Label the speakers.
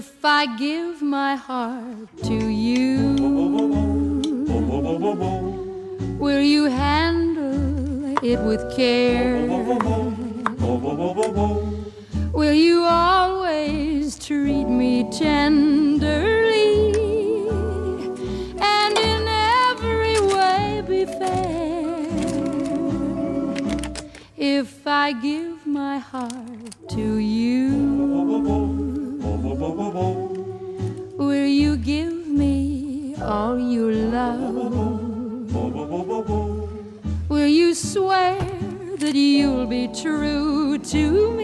Speaker 1: If I give my heart to you, will you handle it with care? Will you always treat me tenderly and in every way be fair? If I give my heart to you, will you give me all you love? Will you swear that you'll be true to me